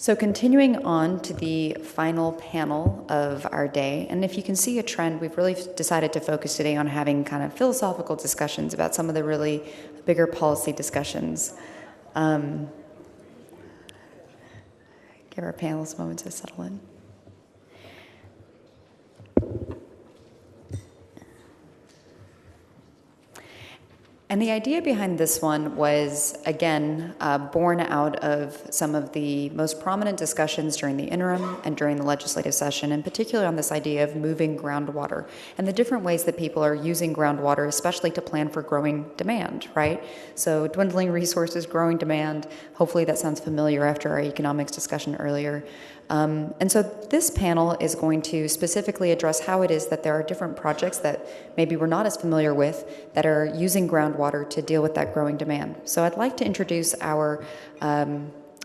So continuing on to the final panel of our day, and if you can see a trend, we've really decided to focus today on having kind of philosophical discussions about some of the really bigger policy discussions. Give our panelists a moment to settle in. And the idea behind this one was, again, born out of some of the most prominent discussions during the interim and during the legislative session, and particularly on this idea of moving groundwater and the different ways that people are using groundwater, especially to plan for growing demand, right? So dwindling resources, growing demand. Hopefully that sounds familiar after our economics discussion earlier. And so this panel is going to specifically address how it is that there are different projects that maybe we're not as familiar with that are using groundwater to deal with that growing demand. So I'd like to introduce our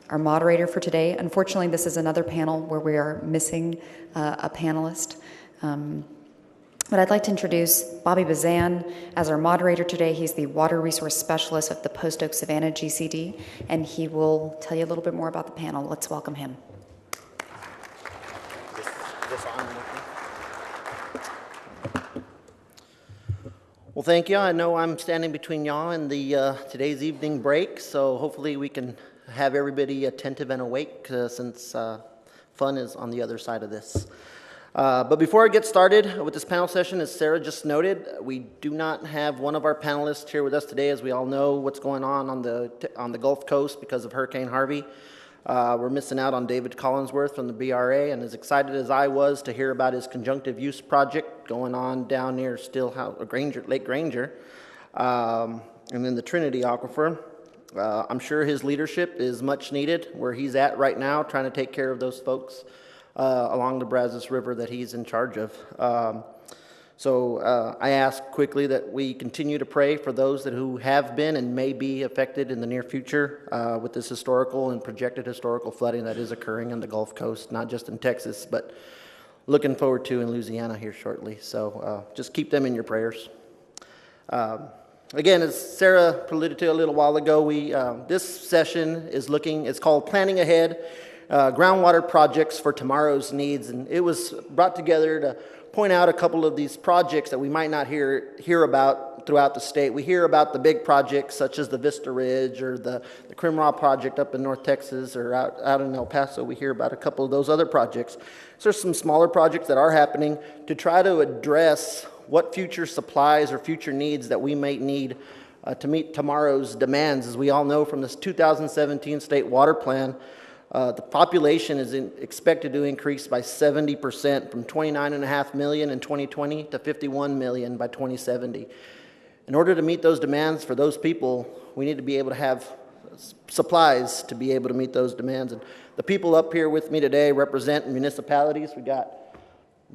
moderator for today. Unfortunately, this is another panel where we are missing a panelist. But I'd like to introduce Bobby Bazan as our moderator today. He's the Water Resource Specialist of the Post Oak Savannah GCD, and he will tell you a little bit more about the panel. Let's welcome him. Well, thank you. I know I'm standing between y'all and the today's evening break, so hopefully we can have everybody attentive and awake since fun is on the other side of this. But before I get started with this panel session, as Sarah just noted, we do not have one of our panelists here with us today, as we all know what's going on the Gulf Coast because of Hurricane Harvey. We're missing out on David Collinsworth from the BRA, and as excited as I was to hear about his Conjunctive Use project going on down near Lake Granger, and then the Trinity Aquifer, I'm sure his leadership is much needed where he's at right now, trying to take care of those folks along the Brazos River that he's in charge of. So I ask quickly that we continue to pray for those who have been and may be affected in the near future with this historical and projected historical flooding that is occurring on the Gulf Coast, not just in Texas, but looking forward to in Louisiana here shortly. So just keep them in your prayers. Again, as Sarah alluded to a little while ago, this session it's called Planning Ahead, Groundwater Projects for Tomorrow's Needs, and it was brought together to point out a couple of these projects that we might not hear about throughout the state. We hear about the big projects such as the Vista Ridge or the Crimraw project up in North Texas or out in El Paso. We hear about a couple of those other projects. So there's some smaller projects that are happening to try to address what future supplies or future needs that we might need to meet tomorrow's demands. As we all know from this 2017 State Water Plan, the population is expected to increase by 70% from 29.5 million in 2020 to 51 million by 2070. In order to meet those demands for those people, we need to be able to have supplies to be able to meet those demands. And the people up here with me today represent municipalities. We got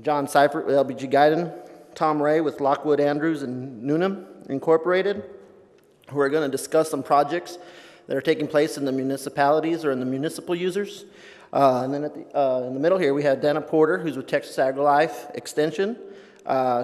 John Seifert with LBG-Guyton, Tom Ray with Lockwood Andrews and Newnham Incorporated, who are going to discuss some projects that are taking place in the municipalities or in the municipal users. And then in the middle here, we have Dana Porter, who's with Texas AgriLife Extension.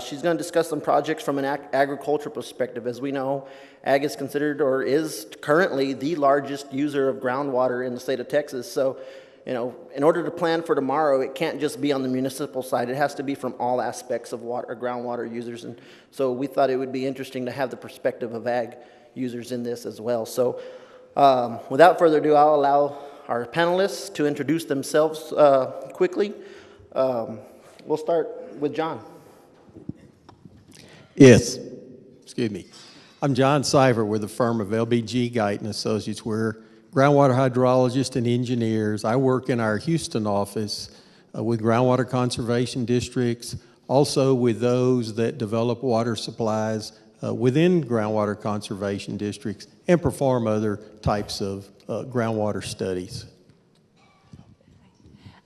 She's going to discuss some projects from an agricultural perspective. As we know, ag is considered or is currently the largest user of groundwater in the state of Texas. So, in order to plan for tomorrow, it can't just be on the municipal side. It has to be from all aspects of groundwater users. And so we thought it would be interesting to have the perspective of ag users in this as well. So, without further ado, I'll allow our panelists to introduce themselves quickly. We'll start with John. Yes, excuse me. I'm John Seifert with the firm of LBG-Guyton Associates. We're groundwater hydrologists and engineers. I work in our Houston office with groundwater conservation districts, also with those that develop water supplies within groundwater conservation districts and perform other types of groundwater studies.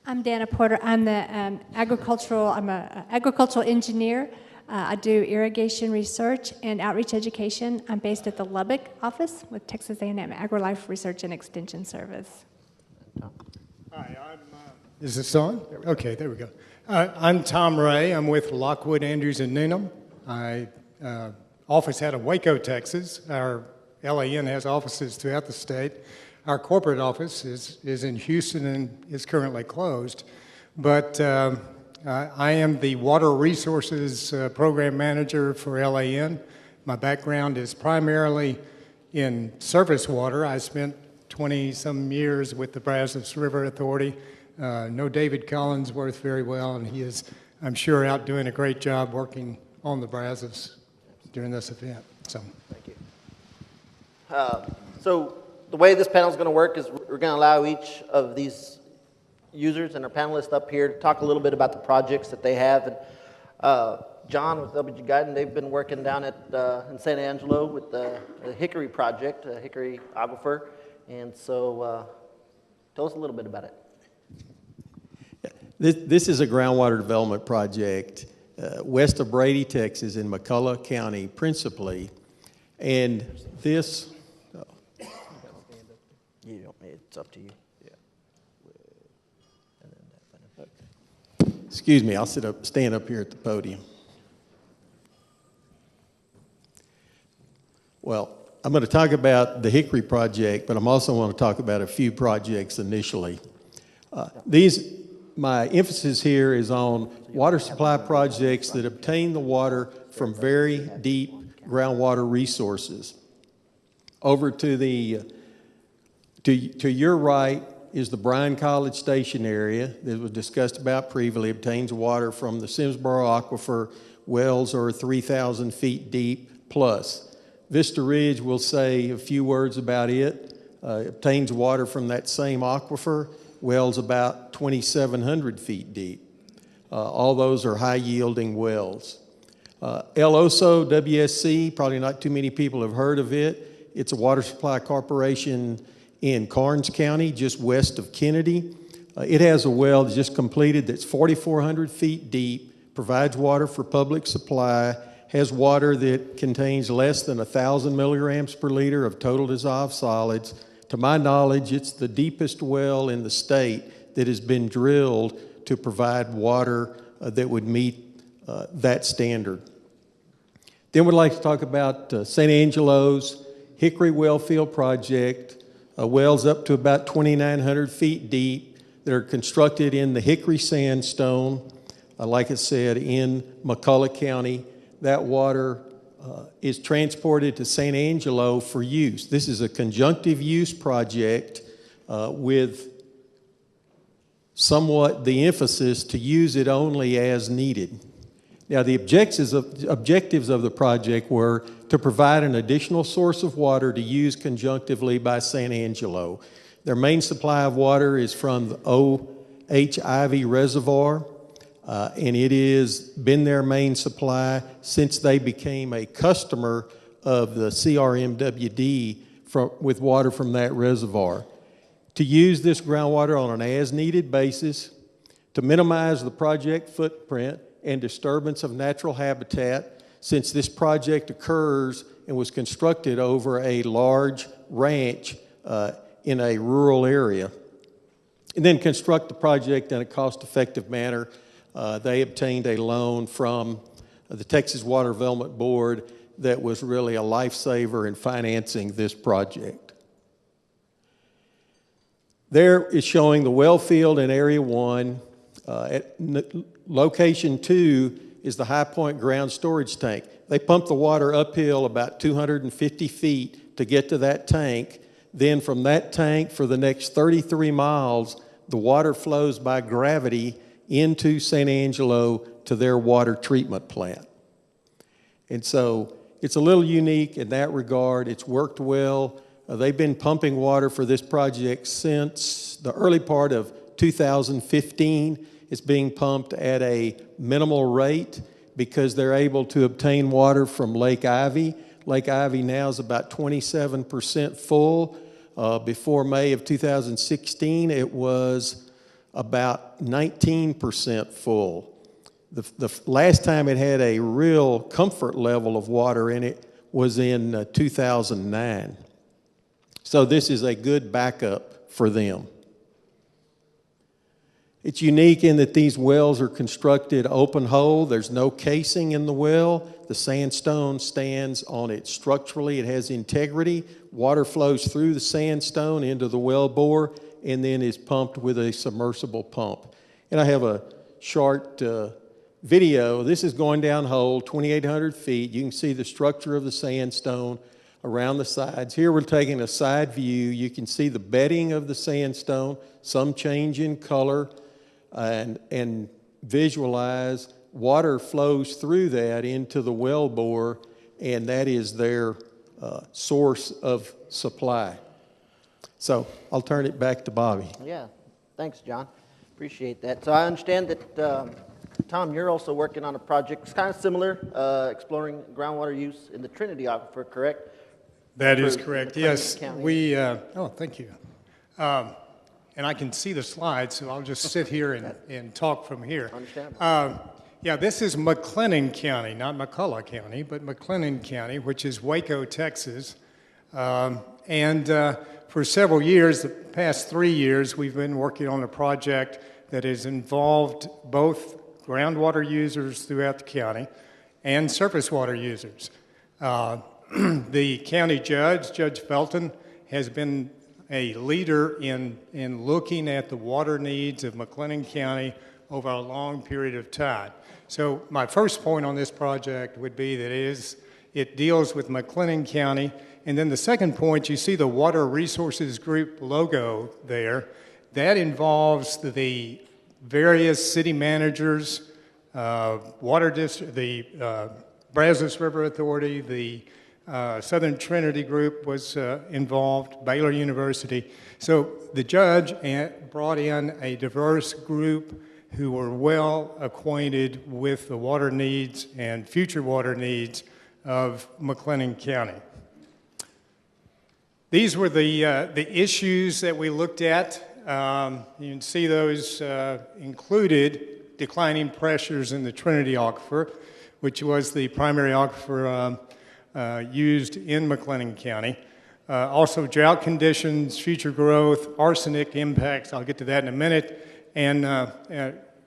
I'm Dana Porter. I'm the agricultural engineer. I do irrigation research and outreach education. I'm based at the Lubbock office with Texas A&M AgriLife Research and Extension Service. Hi, is this on? Okay, there we go. I'm Tom Ray. I'm with Lockwood Andrews and Newnham. I office out of Waco, Texas. Our LAN has offices throughout the state. our corporate office is in Houston and is currently closed. But I am the Water Resources Program Manager for LAN. My background is primarily in surface water. I spent 20-some years with the Brazos River Authority. Know David Collinsworth very well, and he is, I'm sure, out doing a great job working on the Brazos during this event. So, Thank you. So the way this panel is going to work is we're going to allow each of these users and our panelists up here to talk a little bit about the projects that they have. And John with LBG-Guyton, they've been working down at in San Angelo with the Hickory project, Hickory Aquifer. And so tell us a little bit about it. This is a groundwater development project west of Brady, Texas, in McCullough County, principally. And this... You don't, it's up to you. Excuse me, I'll stand up here at the podium. Well, I'm going to talk about the Hickory project, but I'm also going to talk about a few projects initially. My emphasis here is on water supply projects that obtain the water from very deep groundwater resources. Over to the to your right is the Bryan College Station area that was discussed about previously. Obtains water from the Simsboro Aquifer. Wells are 3,000 feet deep plus. Vista Ridge, we'll say a few words about it. Obtains water from that same aquifer. Wells about 2,700 feet deep. All those are high-yielding wells. El Oso WSC, probably not too many people have heard of it. It's a water supply corporation in Karnes County, just west of Kennedy. It has a well that's just completed that's 4,400 feet deep, provides water for public supply, has water that contains less than 1,000 milligrams per liter of total dissolved solids. To my knowledge, it's the deepest well in the state that has been drilled to provide water that would meet that standard. Then we'd like to talk about San Angelo's Hickory Wellfield Project. Wells up to about 2,900 feet deep that are constructed in the Hickory sandstone, like I said, in McCullough County. That water is transported to San Angelo for use. This is a conjunctive use project with somewhat the emphasis to use it only as needed. Now, the objectives of the project were to provide an additional source of water to use conjunctively by San Angelo. Their main supply of water is from the O.H. Ivy Reservoir, and it has been their main supply since they became a customer of the CRMWD with water from that reservoir. To use this groundwater on an as-needed basis, to minimize the project footprint and disturbance of natural habitat, since this project occurs and was constructed over a large ranch in a rural area. And then construct the project in a cost-effective manner. They obtained a loan from the Texas Water Development Board that was really a lifesaver in financing this project. There is showing the well field in Area 1. Location 2 is the High Point ground storage tank. They pump the water uphill about 250 feet to get to that tank. Then from that tank for the next 33 miles, the water flows by gravity into San Angelo to their water treatment plant. And so it's a little unique in that regard. It's worked well. They've been pumping water for this project since the early part of 2015. It's being pumped at a minimal rate because they're able to obtain water from Lake Ivy. Lake Ivy now is about 27% full. Before May of 2016, it was about 19% full. The last time it had a real comfort level of water in it was in 2009. So this is a good backup for them. It's unique in that these wells are constructed open hole. There's no casing in the well. The sandstone stands on it structurally. It has integrity. Water flows through the sandstone into the well bore and then is pumped with a submersible pump. And I have a short video. This is going down hole, 2,800 feet. You can see the structure of the sandstone around the sides. Here we're taking a side view. You can see the bedding of the sandstone, some change in color, and visualize water flows through that into the well bore, and that is their source of supply. So I'll turn it back to Bobby. Yeah, thanks, John. Appreciate that. So I understand that, Tom, you're also working on a project. It's kind of similar, exploring groundwater use in the Trinity Aquifer, correct? That is correct. Yes, County. thank you. And I can see the slides, so I'll just sit here and talk from here. Understandable. Yeah, this is Mclennan County, not McCullough County, but Mclennan County, which is Waco, Texas. For several years, the past 3 years, we've been working on a project that has involved both groundwater users throughout the county and surface water users. The county judge, Judge Felton, has been a leader in looking at the water needs of Mclennan County over a long period of time. So my first point on this project would be that it deals with Mclennan County. And then the second point, you see the Water Resources Group logo there. That involves the various city managers, water district, the Brazos River Authority, the Southern Trinity Group was involved, Baylor University. So the judge brought in a diverse group who were well acquainted with the water needs and future water needs of Mclennan County. These were the issues that we looked at. You can see those included declining pressures in the Trinity Aquifer, which was the primary aquifer used in Mclennan County. Also drought conditions, future growth, arsenic impacts, I'll get to that in a minute, and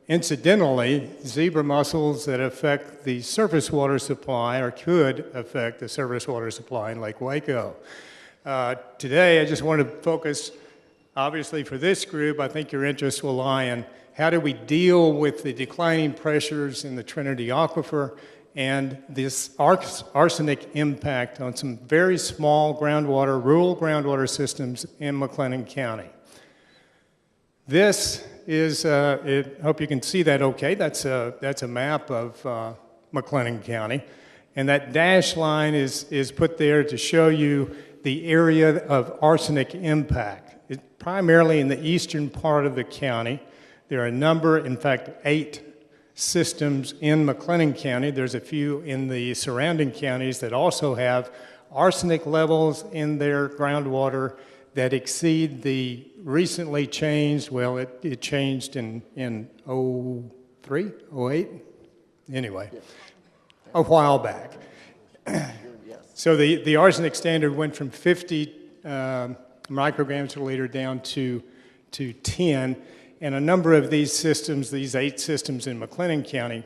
incidentally, zebra mussels that affect the surface water supply or could affect the surface water supply in Lake Waco. Today, I just want to focus, obviously for this group, I think your interest will lie in how do we deal with the declining pressures in the Trinity Aquifer and this arsenic impact on some very small groundwater, rural groundwater systems in Mclennan County. This is, I hope you can see that okay, that's a map of Mclennan County. And that dashed line is put there to show you the area of arsenic impact. It's primarily in the eastern part of the county. There are a number, in fact, 8 systems in Mclennan County. There's a few in the surrounding counties that also have arsenic levels in their groundwater that exceed the recently changed, well, it changed in 03, 08? Anyway, a while back. So the arsenic standard went from 50 micrograms per liter down to 10, and a number of these systems, these 8 systems in Mclennan County,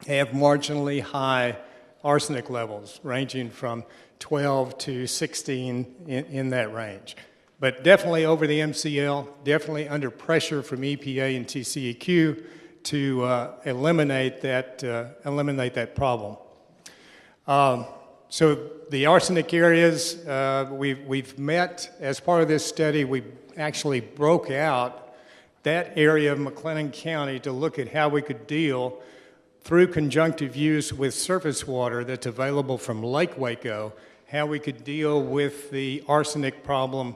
have marginally high arsenic levels, ranging from 12 to 16 in that range. But definitely over the MCL, definitely under pressure from EPA and TCEQ to eliminate that problem. So the arsenic areas, we've met, as part of this study, we actually broke out that area of Mclennan County to look at how we could deal through conjunctive use with surface water that's available from Lake Waco, how we could deal with the arsenic problem.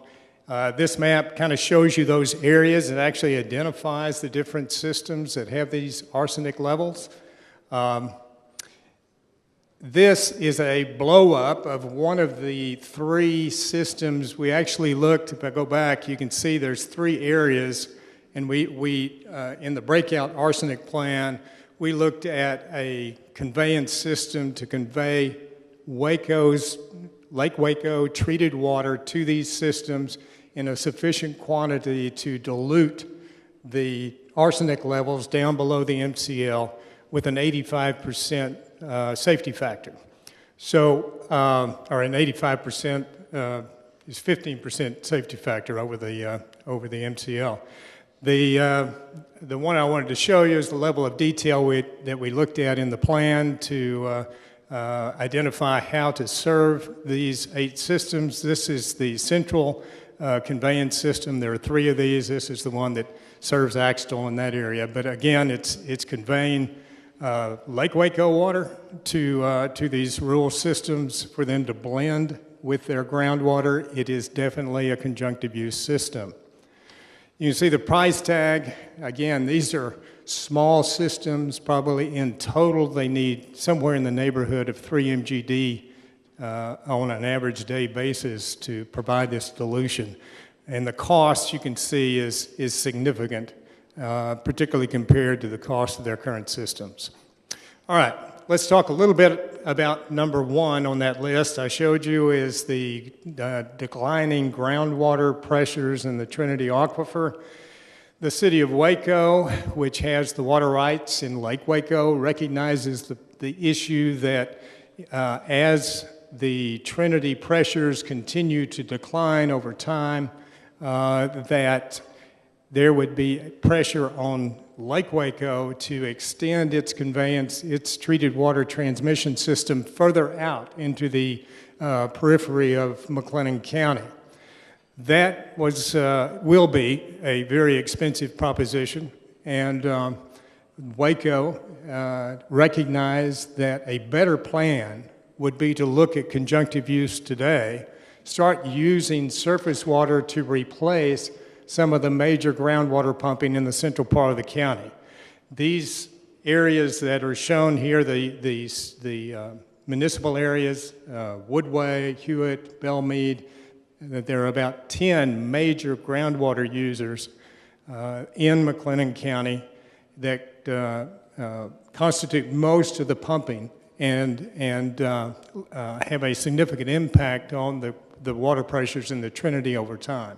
This map kind of shows you those areas. It actually identifies the different systems that have these arsenic levels. This is a blow-up of one of the 3 systems. We actually looked, if I go back, you can see there's 3 areas, and we in the breakout arsenic plan, we looked at a conveyance system to convey Lake Waco treated water to these systems in a sufficient quantity to dilute the arsenic levels down below the MCL with an 85% safety factor. So, or an 85% is 15% safety factor over the MCL. The one I wanted to show you is the level of detail that we looked at in the plan to identify how to serve these 8 systems. This is the central conveyance system. There are 3 of these. This is the one that serves Axtell in that area. But again, it's conveying Lake Waco water to these rural systems for them to blend with their groundwater. It is definitely a conjunctive use system. You can see the price tag. Again, these are small systems. Probably in total, they need somewhere in the neighborhood of 3 MGD on an average day basis to provide this dilution. And the cost, you can see, is significant, particularly compared to the cost of their current systems. All right, let's talk a little bit about number 1 on that list I showed you is the declining groundwater pressures in the Trinity Aquifer. The city of Waco, which has the water rights in Lake Waco, recognizes the issue that as the Trinity pressures continue to decline over time, that there would be pressure on Lake Waco to extend its conveyance, its treated water transmission system further out into the periphery of Mclennan County. That will be a very expensive proposition, and Waco recognized that a better plan would be to look at conjunctive use today, start using surface water to replace some of the major groundwater pumping in the central part of the county. These areas that are shown here, the municipal areas, Woodway, Hewitt, Belmead, there are about 10 major groundwater users in Mclennan County that constitute most of the pumping and have a significant impact on the water pressures in the Trinity over time.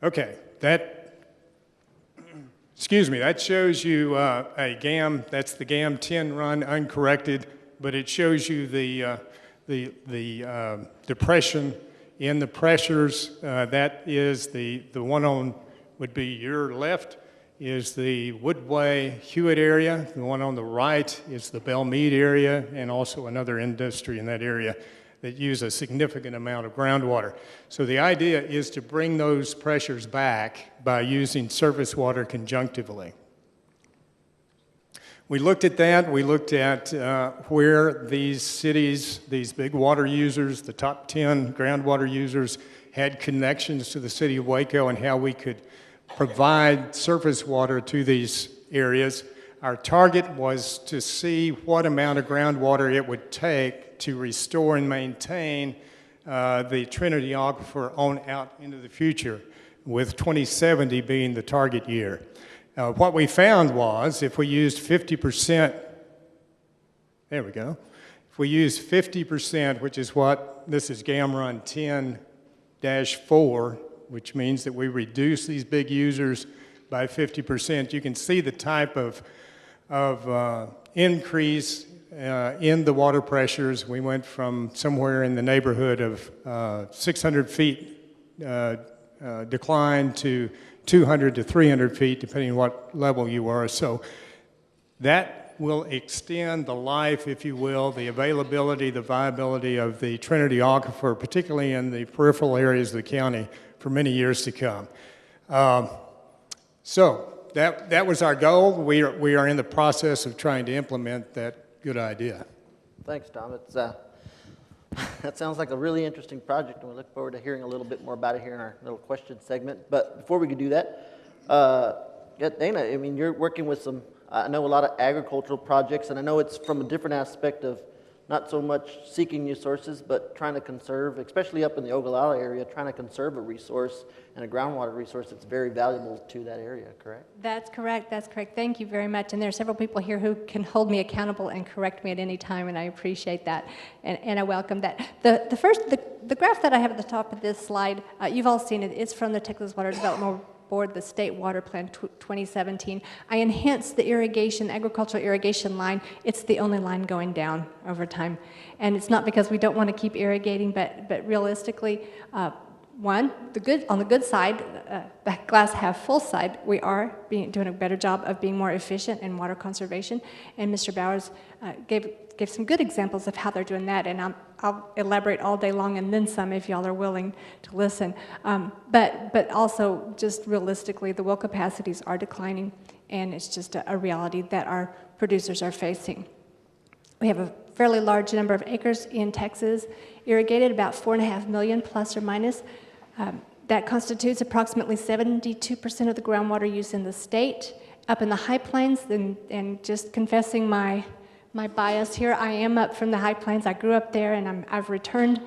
Okay, that shows you a GAM, that's the GAM 10 run uncorrected, but it shows you the depression in the pressures. That is the one on, would be your left, is the Woodway Hewitt area. The one on the right is the Belmead area, and also another industry in that area that use a significant amount of groundwater. So the idea is to bring those pressures back by using surface water conjunctively. We looked at that. We looked at where these cities, these big water users, the top 10 groundwater users, had connections to the city of Waco and how we could provide surface water to these areas. Our target was to see what amount of groundwater it would take to restore and maintain the Trinity Aquifer on out into the future, with 2070 being the target year. What we found was if we used 50%, there we go, if we used 50%, which is what, this is GAM run 10-4, which means that we reduce these big users by 50%, you can see the type of increase in the water pressures. We went from somewhere in the neighborhood of 600 feet decline to 200 to 300 feet, depending on what level you are. So that will extend the life, if you will, the availability, the viability of the Trinity Aquifer, particularly in the peripheral areas of the county, for many years to come. So that was our goal. We are in the process of trying to implement that good idea. Thanks, Tom. That sounds like a really interesting project, and we look forward to hearing a little bit more about it here in our little question segment. But before we could do that, Dana, I mean, you're working with I know a lot of agricultural projects, and I know it's from a different aspect of not so much seeking new sources, but trying to conserve, especially up in the Ogallala area, trying to conserve a resource and a groundwater resource that's very valuable to that area, correct? That's correct. That's correct. Thank you very much. And there are several people here who can hold me accountable and correct me at any time, and I appreciate that, and I welcome that. The graph that I have at the top of this slide, you've all seen it. It's from the Texas Water Development board the State Water Plan 2017. I enhanced the agricultural irrigation line. It's the only line going down over time. And it's not because we don't want to keep irrigating, but realistically, on the good side, the glass half full side, we are doing a better job of being more efficient in water conservation. And Mr. Bowers gave some good examples of how they're doing that, and I'll elaborate all day long and then some if y'all are willing to listen. But also, just realistically, the well capacities are declining, and it's just a reality that our producers are facing. We have a fairly large number of acres in Texas irrigated, about 4.5 million plus or minus. That constitutes approximately 72% of the groundwater use in the state. Up in the high plains, and just confessing my bias here, I am up from the high plains. I grew up there, and I've returned.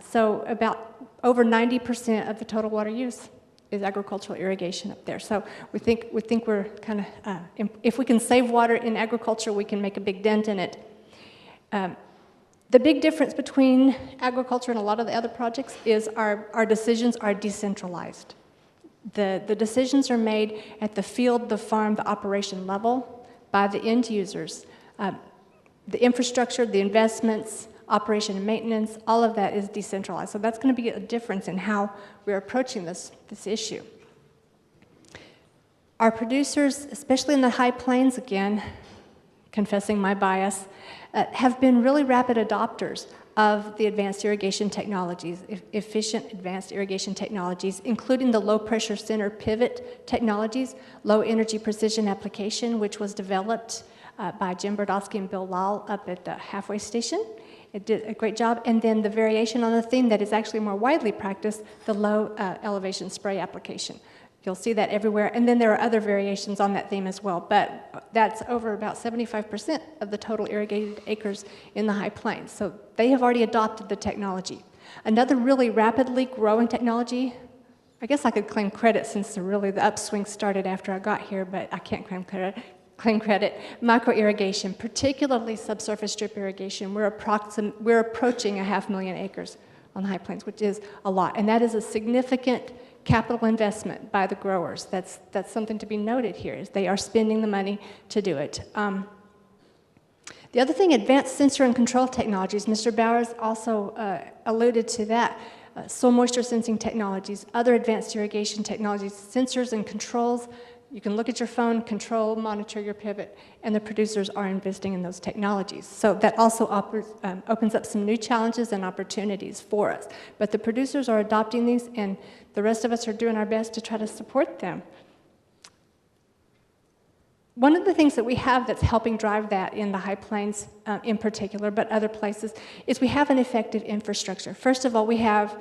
So about over 90% of the total water use is agricultural irrigation up there. So we think we're kind of, if we can save water in agriculture, we can make a big dent in it. The big difference between agriculture and a lot of the other projects is our decisions are decentralized. The decisions are made at the field, the farm, the operation level by the end users. The infrastructure, the investments, operation and maintenance, all of that is decentralized. So that's going to be a difference in how we're approaching this issue. Our producers, especially in the high plains, again, confessing my bias, have been really rapid adopters of the advanced irrigation technologies, efficient advanced irrigation technologies, including the low-pressure center pivot technologies, low-energy precision application, which was developed by Jim Berdowski and Bill Lal up at the halfway station. It did a great job. And then the variation on the theme that is actually more widely practiced, the low elevation spray application. You'll see that everywhere. And then there are other variations on that theme as well. But that's over about 75% of the total irrigated acres in the high plains. So they have already adopted the technology. Another really rapidly growing technology, I guess I could claim credit since the upswing started after I got here, but I can't claim credit. Micro irrigation, particularly subsurface drip irrigation. We're approaching 500,000 acres on the high plains, which is a lot. And that is a significant capital investment by the growers. That's something to be noted here, is they are spending the money to do it. The other thing, advanced sensor and control technologies. Mr. Bowers also alluded to that. Soil moisture sensing technologies, other advanced irrigation technologies, sensors and controls. You can look at your phone, control, monitor your pivot, and the producers are investing in those technologies. So that also opens up some new challenges and opportunities for us. But the producers are adopting these, and the rest of us are doing our best to try to support them. One of the things that we have that's helping drive that in the high plains in particular, but other places, is we have an effective infrastructure. First of all, we have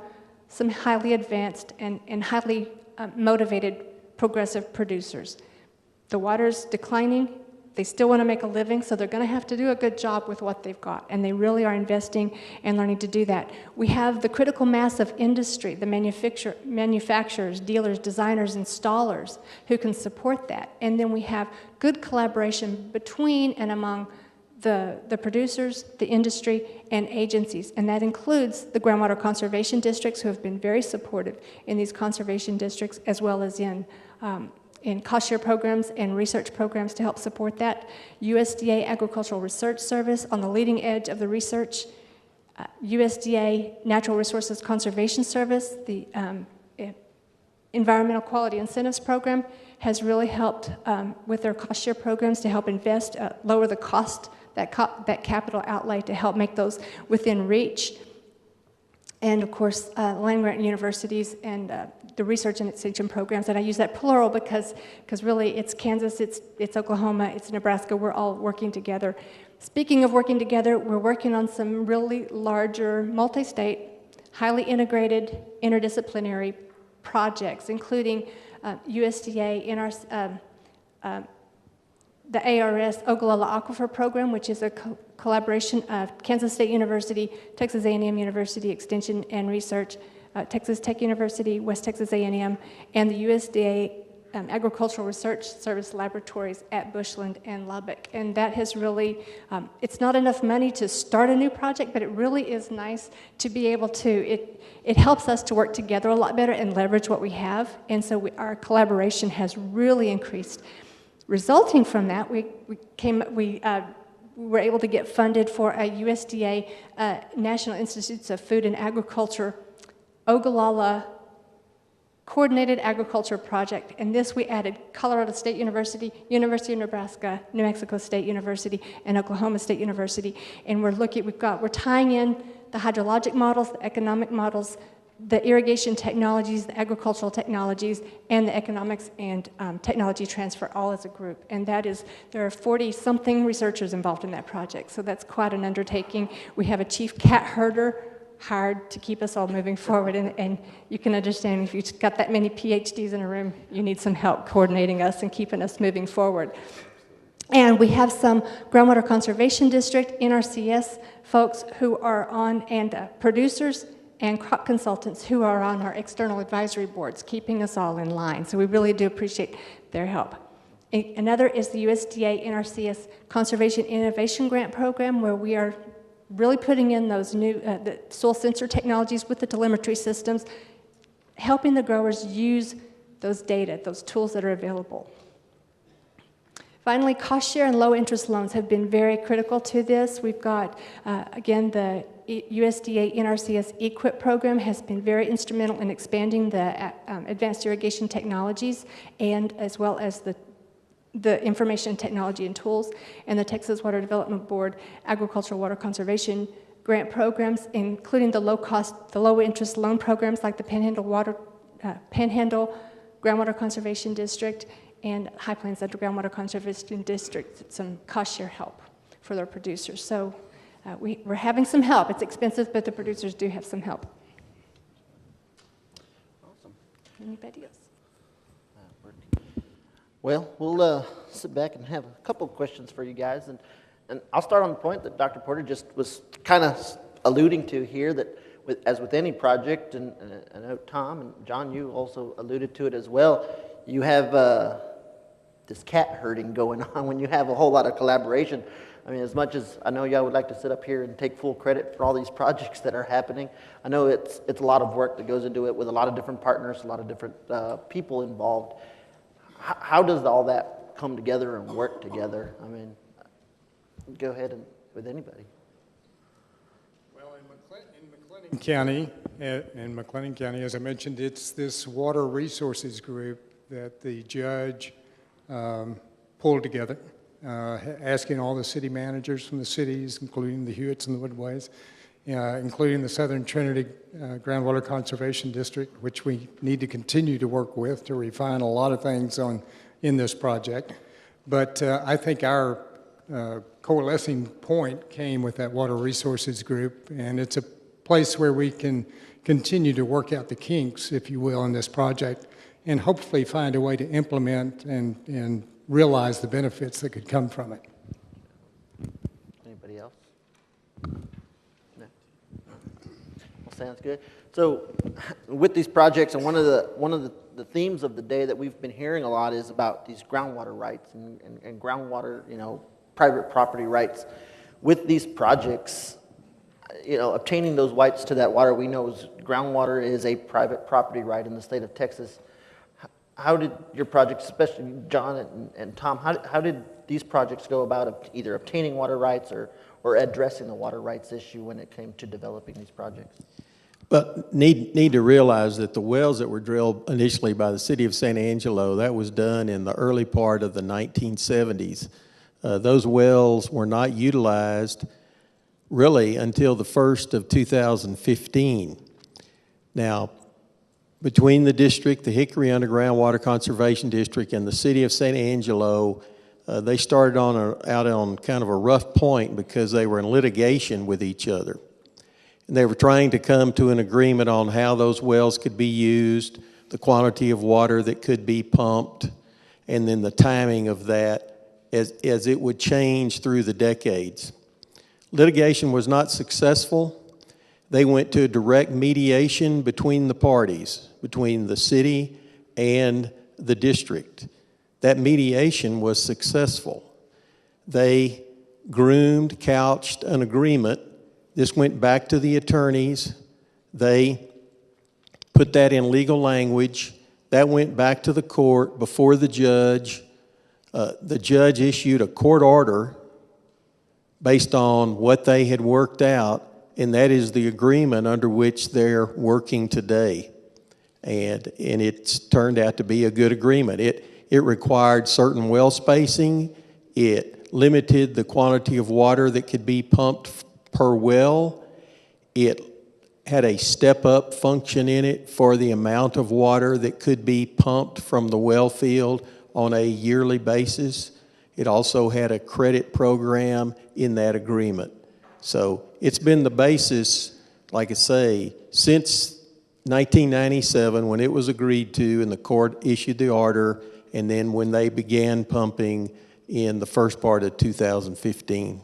some highly advanced and highly motivated progressive producers. The water's declining. They still want to make a living, so they're going to have to do a good job with what they've got, and they really are investing and learning to do that. We have the critical mass of industry, the manufacturers, dealers, designers, installers who can support that. And then we have good collaboration between and among the producers, the industry, and agencies. And that includes the groundwater conservation districts, who have been very supportive in these conservation districts, as well as in cost share programs and research programs to help support that. USDA Agricultural Research Service on the leading edge of the research. USDA Natural Resources Conservation Service, the Environmental Quality Incentives Program, has really helped with their cost share programs to help invest, lower the cost, that capital outlay, to help make those within reach. And of course, land-grant universities and the research and extension programs. And I use that plural because really it's Kansas, it's Oklahoma, it's Nebraska. We're all working together. Speaking of working together, we're working on some really larger, multi-state, highly integrated, interdisciplinary projects, including USDA in our the ARS Ogallala Aquifer Program, which is a collaboration of Kansas State University, Texas A&M University Extension and Research, Texas Tech University, West Texas A&M, and the USDA agricultural research service laboratories at Bushland and Lubbock. And that has really, it's not enough money to start a new project, but it really is nice to be able to, it helps us to work together a lot better and leverage what we have. And so our collaboration has really increased. Resulting from that, we were able to get funded for a USDA National Institutes of Food and Agriculture Ogallala Coordinated Agriculture Project. And this we added Colorado State University, University of Nebraska, New Mexico State University, and Oklahoma State University. And we're tying in the hydrologic models, the economic models, the irrigation technologies, the agricultural technologies, and the economics and technology transfer all as a group. And that is, there are 40-something researchers involved in that project, so that's quite an undertaking. We have a chief cat herder hired to keep us all moving forward, and you can understand if you've got that many PhDs in a room, you need some help coordinating us and keeping us moving forward. And we have some Groundwater Conservation District, NRCS folks who are on, and producers and crop consultants who are on our external advisory boards, keeping us all in line. So we really do appreciate their help. Another is the USDA NRCS Conservation Innovation Grant Program, where we are really putting in those new the soil sensor technologies with the telemetry systems, helping the growers use those data, those tools that are available. Finally, cost share and low interest loans have been very critical to this. We've got, again, the USDA NRCS EQIP program has been very instrumental in expanding the advanced irrigation technologies, and as well as the information technology and tools, and the Texas Water Development Board Agricultural Water Conservation Grant programs, including the low interest loan programs like the Panhandle Groundwater Conservation District and High Plains Groundwater Conservation District, some cost share help for their producers. So we're having some help. It's expensive, but the producers do have some help. Awesome. Anybody else? Well, we'll sit back and have a couple of questions for you guys. And I'll start on the point that Dr. Porter just was kind of alluding to here, that as with any project, and I know Tom and John, you also alluded to it as well, you have this cat herding going on when you have a whole lot of collaboration. I mean, as much as I know y'all would like to sit up here and take full credit for all these projects that are happening, I know it's a lot of work that goes into it with a lot of different partners, a lot of different people involved. How does all that come together and work together? I mean, go ahead and with anybody. Well, in Mclennan County, as I mentioned, it's this water resources group that the judge pulled together, asking all the city managers from the cities, including the Hewitts and the Woodways, including the Southern Trinity Groundwater Conservation District, which we need to continue to work with to refine a lot of things in this project. But I think our coalescing point came with that water resources group, and it's a place where we can continue to work out the kinks, if you will, in this project, and hopefully find a way to implement and realize the benefits that could come from it. Anybody else? No? Well, sounds good. So with these projects, and one of the themes of the day that we've been hearing a lot is about these groundwater rights and groundwater, private property rights. With these projects, obtaining those rights to that water, we know groundwater is a private property right in the state of Texas. How did your projects, especially John and Tom, how did these projects go about either obtaining water rights or addressing the water rights issue when it came to developing these projects? But need to realize that the wells that were drilled initially by the city of San Angelo, that was done in the early part of the 1970s. Those wells were not utilized really until the first of 2015. Now, between the district, the Hickory Underground Water Conservation District, and the city of San Angelo, they started out on kind of a rough point because they were in litigation with each other. And they were trying to come to an agreement on how those wells could be used, the quantity of water that could be pumped, and then the timing of that as it would change through the decades. Litigation was not successful. They went to a direct mediation between the parties, between the city and the district. That mediation was successful. They groomed, couched an agreement. This went back to the attorneys. They put that in legal language. That went back to the court before the judge. The judge issued a court order based on what they had worked out, and that is the agreement under which they're working today. And it's turned out to be a good agreement. It required certain well spacing. It limited the quantity of water that could be pumped per well. It had a step-up function in it for the amount of water that could be pumped from the well field on a yearly basis. It also had a credit program in that agreement. So it's been the basis, like I say, since 1997 when it was agreed to and the court issued the order, and then when they began pumping in the first part of 2015.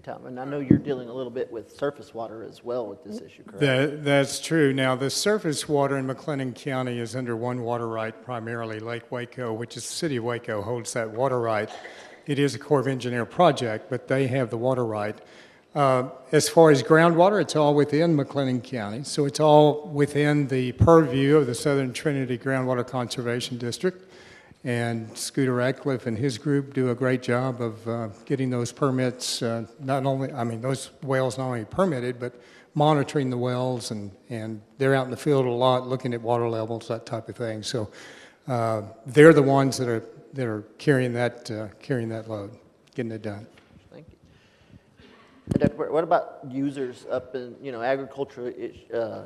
Tom, and I know you're dealing a little bit with surface water as well with this issue, correct? That's true. Now, the surface water in Mclennan County is under one water right, primarily Lake Waco, which is the city of Waco holds that water right. It is a Corps of Engineer project, but they have the water right. As far as groundwater, it's all within Mclennan County, so it's all within the purview of the Southern Trinity Groundwater Conservation District. And Scooter Ratcliffe and his group do a great job of getting those permits, those wells not only permitted, but monitoring the wells, and they're out in the field a lot looking at water levels, that type of thing. So they're the ones that are carrying that load, getting it done. Thank you. What about users up in, agricultural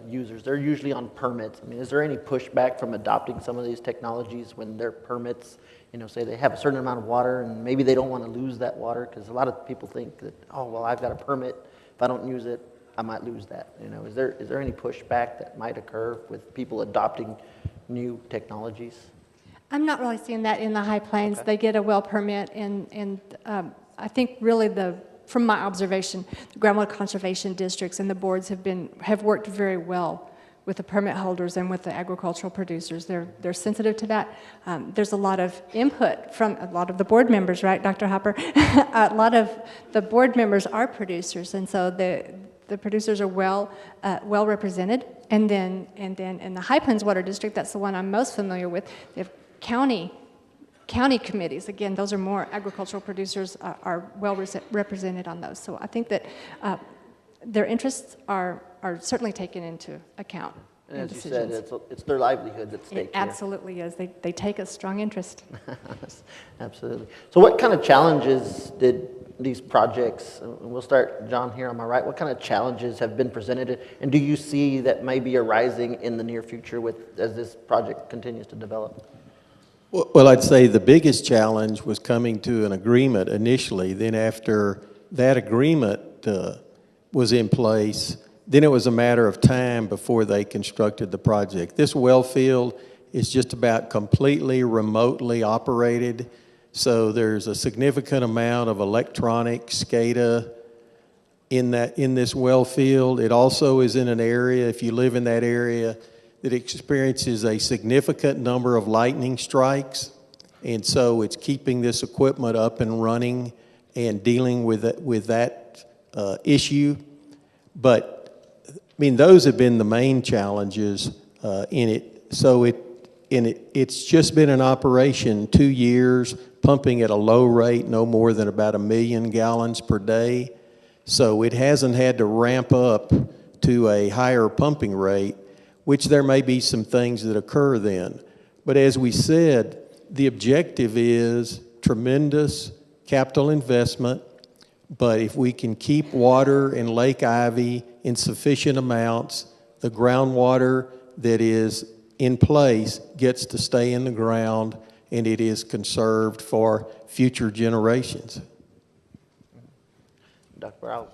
users? They're usually on permits. I mean, is there any pushback from adopting some of these technologies when their permits, say they have a certain amount of water and maybe they don't want to lose that water? Because a lot of people think that, oh, well, I've got a permit. If I don't use it, I might lose that. Is there any pushback that might occur with people adopting new technologies? I'm not really seeing that in the High Plains. Okay. They get a well permit, and I think really from my observation, the groundwater conservation districts and the boards have worked very well with the permit holders and with the agricultural producers. They're sensitive to that. There's a lot of input from a lot of the board members, right, Dr. Hopper? A lot of the board members are producers, and so the producers are well represented. And then in the High Plains Water District, that's the one I'm most familiar with. They have county committees. Again, those are more agricultural producers are well represented on those. So I think that their interests are certainly taken into account. And as decisions. You said, it's their livelihood that's stake here. It absolutely is. They take a strong interest. Absolutely. So what kind of challenges did these projects, and we'll start, John, here on my right, what kind of challenges have been presented, and do you see that may be arising in the near future as this project continues to develop? Well, I'd say the biggest challenge was coming to an agreement initially. Then after that agreement was in place, then it was a matter of time before they constructed the project. This well field is just about completely remotely operated, so there's a significant amount of electronic SCADA in this well field. It also is in an area, if you live in that area, that experiences a significant number of lightning strikes, and so it's keeping this equipment up and running and dealing with that issue. But I mean, those have been the main challenges in it. So it's just been in operation 2 years, pumping at a low rate, no more than about 1 million gallons per day. So it hasn't had to ramp up to a higher pumping rate, which there may be some things that occur then. But as we said, the objective is tremendous capital investment, but if we can keep water in Lake Ivy in sufficient amounts, the groundwater that is in place gets to stay in the ground, and it is conserved for future generations. Dr. I'll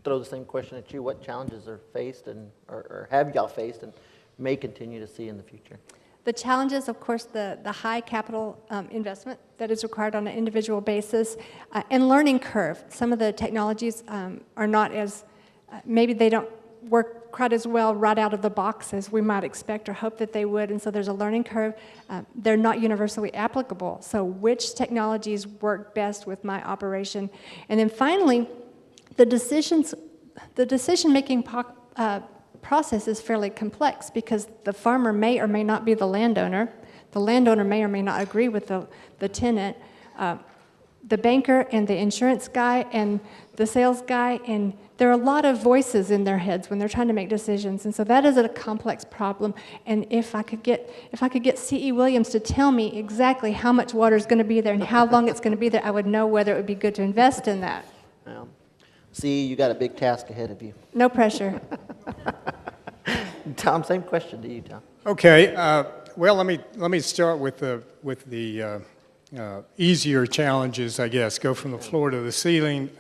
throw the same question at you. What challenges are faced or have y'all faced and may continue to see in the future? The challenges, of course, the high capital investment that is required on an individual basis, and learning curve. Some of the technologies are not as, maybe they don't work quite as well right out of the box as we might expect or hope that they would, and so there's a learning curve. They're not universally applicable. So which technologies work best with my operation? And then finally, the decision-making process is fairly complex because the farmer may or may not be the landowner. The landowner may or may not agree with the tenant. The banker and the insurance guy and the sales guy, and there are a lot of voices in their heads when they're trying to make decisions, and so that is a complex problem. And if I could get C.E. Williams to tell me exactly how much water is going to be there and how long it's going to be there, I would know whether it would be good to invest in that. Well, see, you got a big task ahead of you. No pressure. Tom, same question to you, Tom. Okay. Well, let me start with the easier challenges, I guess. Go from the floor to the ceiling.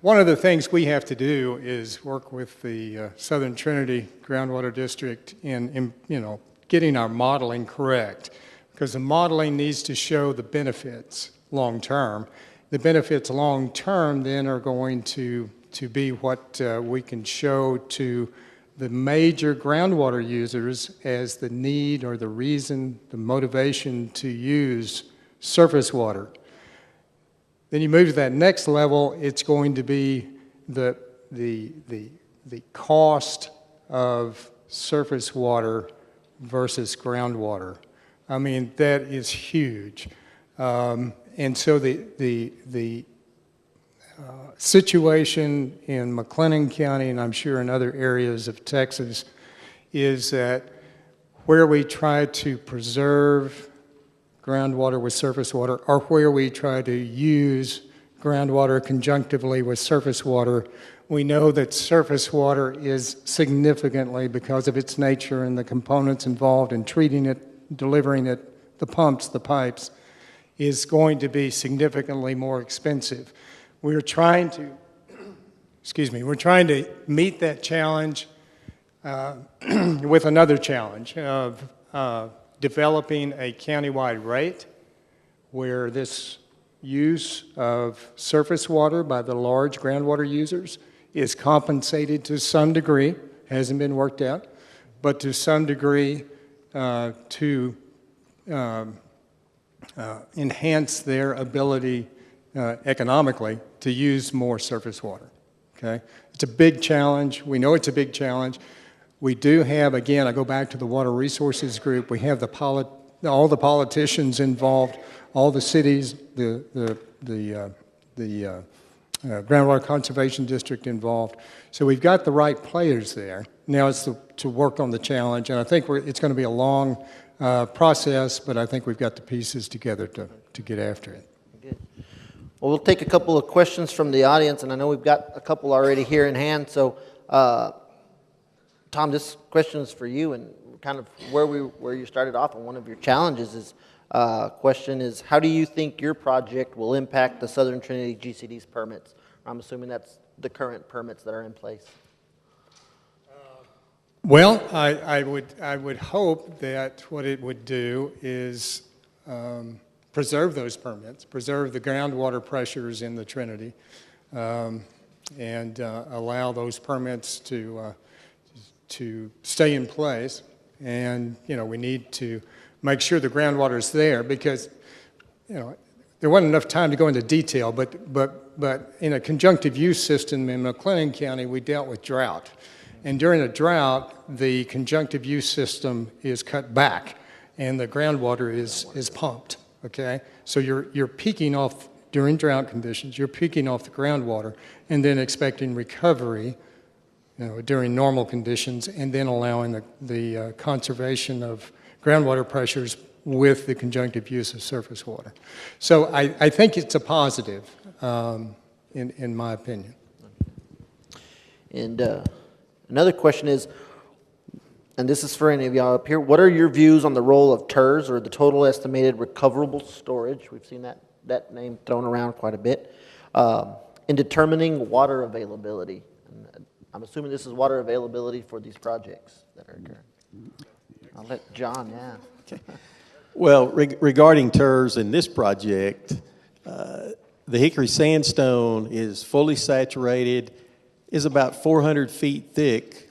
One of the things we have to do is work with the Southern Trinity Groundwater District in getting our modeling correct, because the modeling needs to show the benefits long term. The benefits long term then are going to be what we can show to the major groundwater users as the need or the reason, the motivation to use surface water. Then you move to that next level, it's going to be the cost of surface water versus groundwater. I mean, that is huge. And so the situation in Mclennan County, and I'm sure in other areas of Texas, is that where we try to preserve groundwater with surface water, or where we try to use groundwater conjunctively with surface water, we know that surface water is significantly, because of its nature and the components involved in treating it, delivering it, the pumps, the pipes, is going to be significantly more expensive. We're trying to meet that challenge with another challenge of developing a countywide rate where this use of surface water by the large groundwater users is compensated to some degree, hasn't been worked out, but to some degree to enhance their ability economically to use more surface water. Okay? It's a big challenge. We know it's a big challenge. We do have, again, I go back to the Water Resources Group, we have all the politicians involved, all the cities, the Groundwater Conservation District involved. So we've got the right players there. Now it's to work on the challenge, and I think it's going to be a long process, but I think we've got the pieces together to get after it. Good. Well, we'll take a couple of questions from the audience, and I know we've got a couple already here in hand. So, Tom, this question is for you, and kind of where you started off. And one of your challenges is question is, how do you think your project will impact the Southern Trinity GCD's permits? I'm assuming that's the current permits that are in place. Well, I would hope that what it would do is preserve those permits, preserve the groundwater pressures in the Trinity, and allow those permits to stay in place. And we need to make sure the groundwater is there, because there wasn't enough time to go into detail. But in a conjunctive use system in Mclennan County, we dealt with drought. And during a drought, the conjunctive use system is cut back, and the groundwater is pumped. Okay, so you're peaking off during drought conditions. You're peaking off the groundwater, and then expecting recovery, during normal conditions, and then allowing the conservation of groundwater pressures with the conjunctive use of surface water. So I think it's a positive, in my opinion. And another question is, and this is for any of y'all up here, what are your views on the role of TERS, or the total estimated recoverable storage? We've seen that name thrown around quite a bit, in determining water availability. And I'm assuming this is water availability for these projects that are occurring. I'll let John, Okay. Well, regarding TERS in this project, the hickory sandstone is fully saturated. is about 400 feet thick.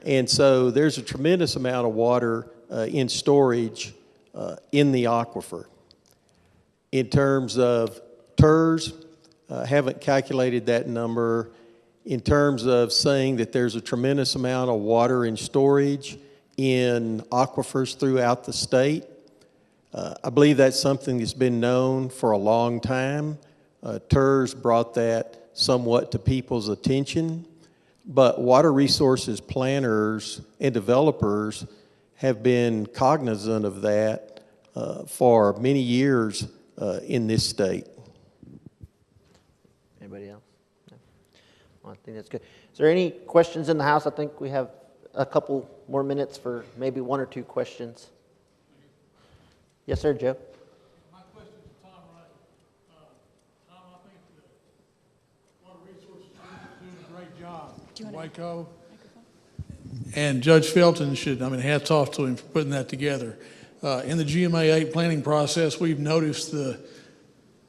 And so there's a tremendous amount of water in storage in the aquifer. In terms of TERS, haven't calculated that number. In terms of saying that there's a tremendous amount of water in storage in aquifers throughout the state, I believe that's something that's been known for a long time. TERS brought that somewhat to people's attention, but water resources planners and developers have been cognizant of that for many years in this state. Anybody else? No. Well, I think that's good. Is there any questions in the House? I think we have a couple more minutes for maybe one or two questions. Yes, sir, Joe. My question is to Tom Wright. Tom, I think the Water Resources is doing a great job. Waco. And Judge Felton should, hats off to him for putting that together. In the GMA 8 planning process, we've noticed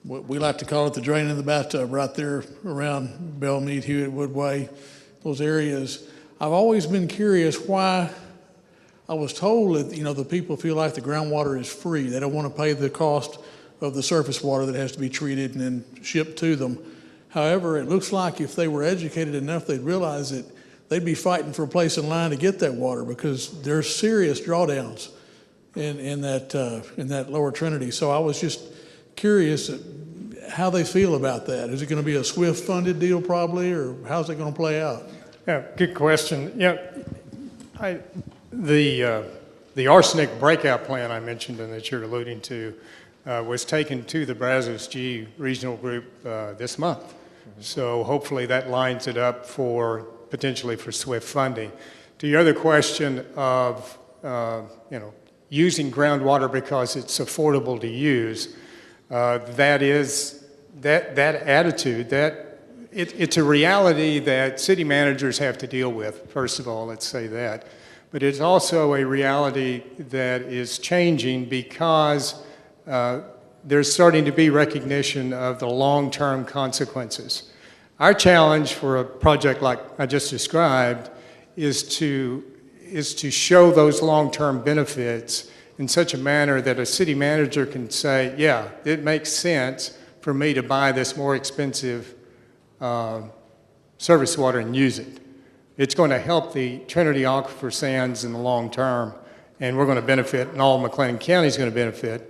what we like to call it the drain in the bathtub right there around Bellmead, Hewitt, Woodway, those areas. I've always been curious why. I was told that, the people feel like the groundwater is free. They don't want to pay the cost of the surface water that has to be treated and then shipped to them. However, it looks like if they were educated enough, they'd realize that they'd be fighting for a place in line to get that water because there's serious drawdowns in that lower Trinity. So I was just curious how they feel about that. Is it going to be a SWIFT funded deal probably, or how's it going to play out? Yeah, good question. Yeah, the Arsenic Breakout plan I mentioned and that you're alluding to was taken to the Brazos G regional group this month. Mm-hmm. So hopefully that lines it up potentially for SWIFT funding. To your other question of using groundwater because it's affordable to use, that attitude, it's a reality that city managers have to deal with, first of all, let's say that. But it's also a reality that is changing because there's starting to be recognition of the long-term consequences. Our challenge for a project like I just described is to show those long-term benefits in such a manner that a city manager can say, yeah, it makes sense for me to buy this more expensive surface water and use it. It's going to help the Trinity Aquifer sands in the long term, and we're going to benefit, and all Mclennan County is going to benefit.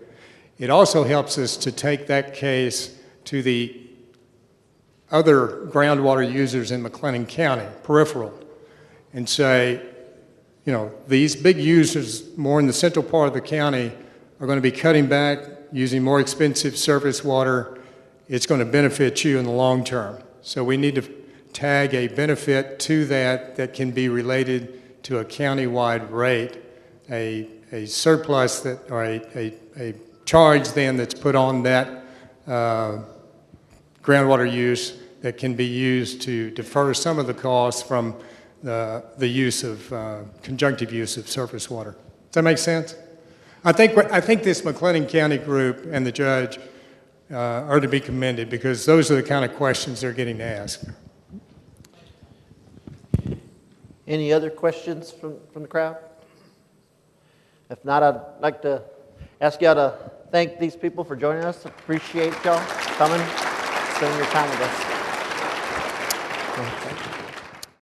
It also helps us to take that case to the other groundwater users in Mclennan County, peripheral, and say, these big users more in the central part of the county are going to be cutting back, using more expensive surface water. It's going to benefit you in the long term. So we need to tag a benefit to that can be related to a county-wide rate, a surplus or a charge then that's put on that groundwater use that can be used to defer some of the costs from the use of conjunctive use of surface water. Does that make sense? I think this Mclennan County group and the judge are to be commended because those are the kind of questions they're getting asked. Any other questions from the crowd? If not, I'd like to ask y'all to thank these people for joining us. Appreciate y'all coming, spending your time with us.